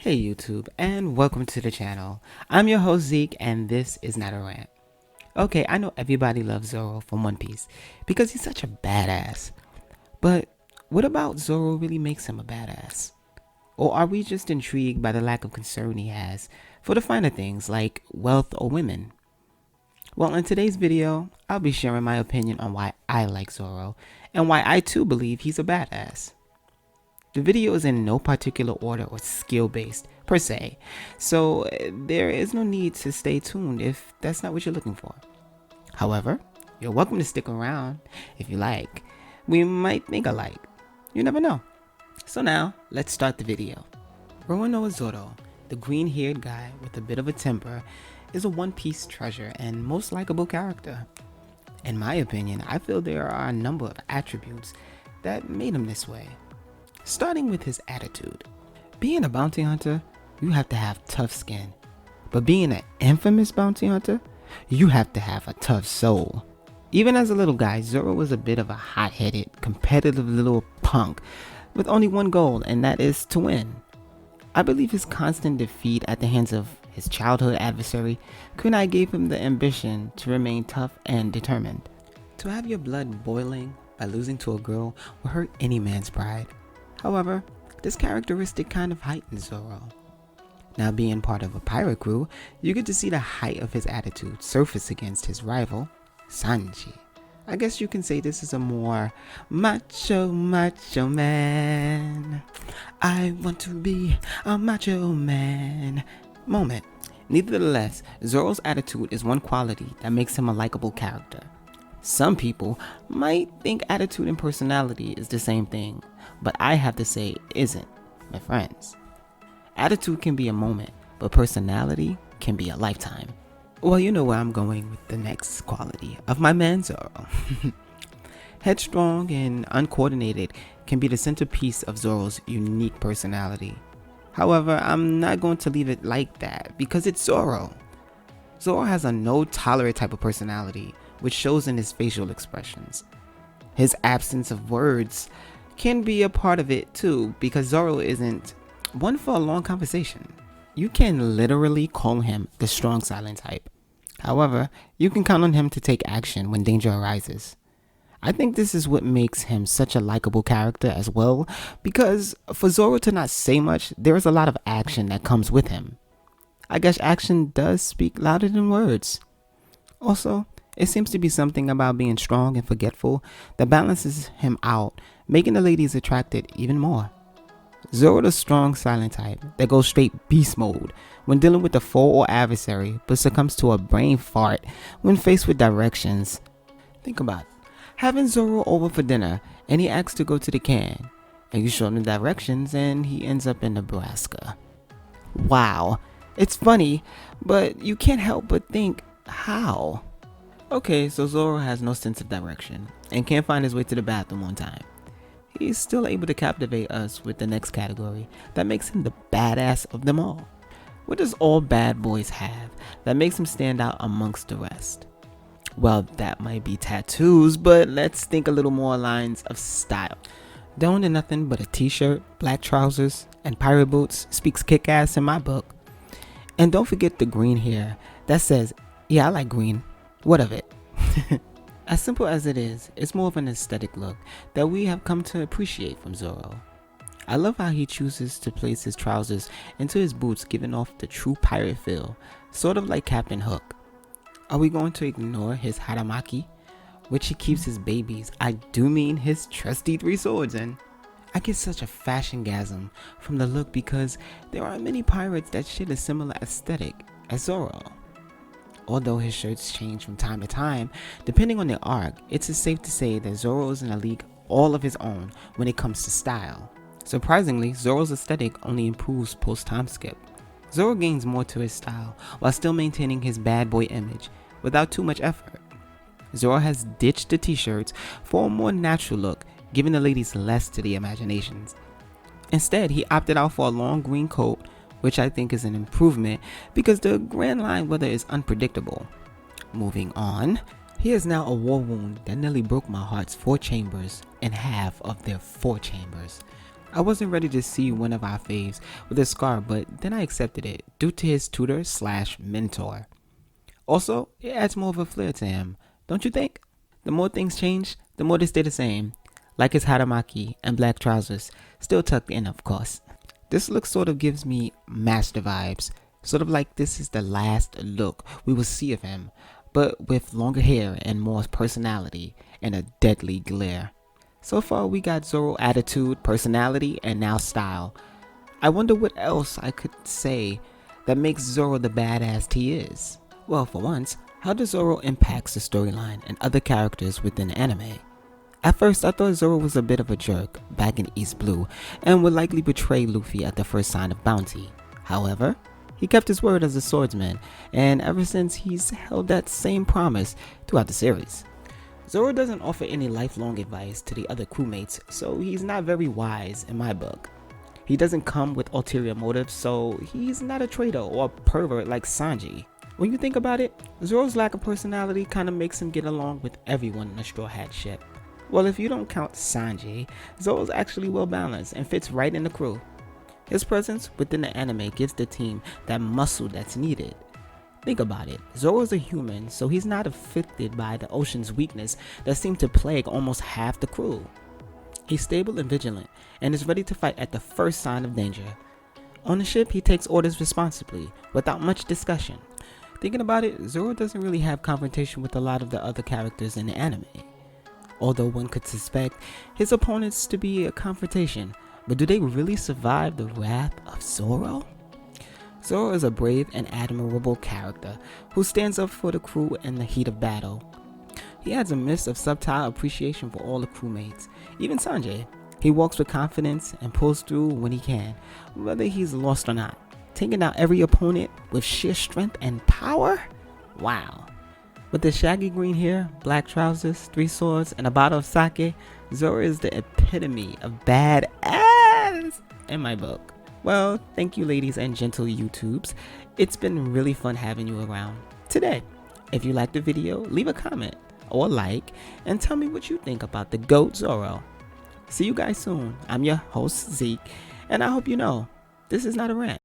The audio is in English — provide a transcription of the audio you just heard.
Hey YouTube, and welcome to the channel. I'm your host Zeke, and this is Not a Rant. Okay, I know everybody loves Zoro from One Piece because he's such a badass. But what about Zoro really makes him a badass? Or are we just intrigued by the lack of concern he has for the finer things like wealth or women? Well, in today's video, I'll be sharing my opinion on why I like Zoro and why I too believe he's a badass. The video is in no particular order or skill based per se, so there is no need to stay tuned if that's not what you're looking for. However, you're welcome to stick around if you like. We might think alike. You never know. So now, let's start the video. Roanoa Zoro, the green-haired guy with a bit of a temper, is a One Piece treasure and most likable character. In my opinion, I feel there are a number of attributes that made him this way. Starting with his attitude. Being a bounty hunter, you have to have tough skin. But being an infamous bounty hunter, you have to have a tough soul. Even as a little guy, Zoro was a bit of a hot-headed, competitive little punk with only one goal, and that is to win. I believe his constant defeat at the hands of his childhood adversary Kunai gave him the ambition to remain tough and determined. To have your blood boiling by losing to a girl will hurt any man's pride. However, this characteristic kind of heightens Zoro. Now being part of a pirate crew, you get to see the height of his attitude surface against his rival, Sanji. I guess you can say this is a more macho man. I want to be a macho man moment. Nevertheless, Zoro's attitude is one quality that makes him a likable character. Some people might think attitude and personality is the same thing, but I have to say it isn't, my friends. Attitude can be a moment, but personality can be a lifetime. Well, you know where I'm going with the next quality of my man Zoro. Headstrong and uncoordinated can be the centerpiece of Zoro's unique personality. However, I'm not going to leave it like that because it's Zoro. Zoro has a no-tolerate type of personality, which shows in his facial expressions. His absence of words can be a part of it too, because Zoro isn't one for a long conversation. You can literally call him the strong silent type. However, you can count on him to take action when danger arises. I think this is what makes him such a likable character as well, because for Zoro to not say much, there is a lot of action that comes with him. I guess action does speak louder than words. Also, it seems to be something about being strong and forgetful that balances him out, making the ladies attracted even more. Zoro the strong silent type that goes straight beast mode when dealing with a foe or adversary, but succumbs to a brain fart when faced with directions. Think about it. Having Zoro over for dinner and he asks to go to the can, and you show him the directions and he ends up in Nebraska. Wow, it's funny, but you can't help but think, how? Okay, so Zoro has no sense of direction and can't find his way to the bathroom on time. He's still able to captivate us with the next category that makes him the badass of them all. What does all bad boys have that makes him stand out amongst the rest? Well, that might be tattoos, but let's think a little more lines of style. Donning nothing but a t-shirt, black trousers, and pirate boots speaks kick-ass in my book. And don't forget the green hair that says, yeah, I like green. What of it? As simple as it is, it's more of an aesthetic look that we have come to appreciate from Zoro. I love how he chooses to place his trousers into his boots, giving off the true pirate feel, sort of like Captain Hook. Are we going to ignore his haramaki, which he keeps his babies, I do mean his trusty 3 swords in? I get such a fashion-gasm from the look because there are many pirates that share a similar aesthetic as Zoro. Although his shirts change from time to time, depending on the arc, it's safe to say that Zoro is in a league all of his own when it comes to style. Surprisingly, Zoro's aesthetic only improves post-time skip. Zoro gains more to his style while still maintaining his bad boy image without too much effort. Zoro has ditched the t-shirts for a more natural look, giving the ladies less to the imaginations. Instead, he opted out for a long green coat, which I think is an improvement because the Grand Line weather is unpredictable. Moving on, he has now a war wound that nearly broke my heart's 4 chambers and half of their 4 chambers. I wasn't ready to see one of our faves with a scar, but then I accepted it due to his tutor slash mentor. Also, it adds more of a flair to him, don't you think? The more things change, the more they stay the same. Like his Haramaki and black trousers, still tucked in of course. This look sort of gives me master vibes, sort of like this is the last look we will see of him, but with longer hair and more personality and a deadly glare. So far we got Zoro attitude, personality, and now style. I wonder what else I could say that makes Zoro the badass he is. Well, for once, how does Zoro impacts the storyline and other characters within the anime? At first, I thought Zoro was a bit of a jerk back in East Blue and would likely betray Luffy at the first sign of bounty. However, he kept his word as a swordsman, and ever since he's held that same promise throughout the series. Zoro doesn't offer any lifelong advice to the other crewmates, so he's not very wise in my book. He doesn't come with ulterior motives, so he's not a traitor or a pervert like Sanji. When you think about it, Zoro's lack of personality kinda makes him get along with everyone in the Straw Hat ship. Well, if you don't count Sanji, Zoro's actually well balanced and fits right in the crew. His presence within the anime gives the team that muscle that's needed. Think about it, Zoro's a human, so he's not affected by the ocean's weakness that seemed to plague almost half the crew. He's stable and vigilant, and is ready to fight at the first sign of danger. On the ship, he takes orders responsibly, without much discussion. Thinking about it, Zoro doesn't really have confrontation with a lot of the other characters in the anime. Although one could suspect his opponents to be a confrontation, but do they really survive the wrath of Zoro? Zoro is a brave and admirable character who stands up for the crew in the heat of battle. He adds a mist of subtle appreciation for all the crewmates, even Sanjay. He walks with confidence and pulls through when he can, whether he's lost or not, taking out every opponent with sheer strength and power? Wow. With the shaggy green hair, black trousers, 3 swords, and a bottle of sake, Zoro is the epitome of badass in my book. Well, thank you ladies and gentle YouTubes. It's been really fun having you around today. If you liked the video, leave a comment or like and tell me what you think about the GOAT Zoro. See you guys soon. I'm your host Zeke, and I hope you know this is not a rant.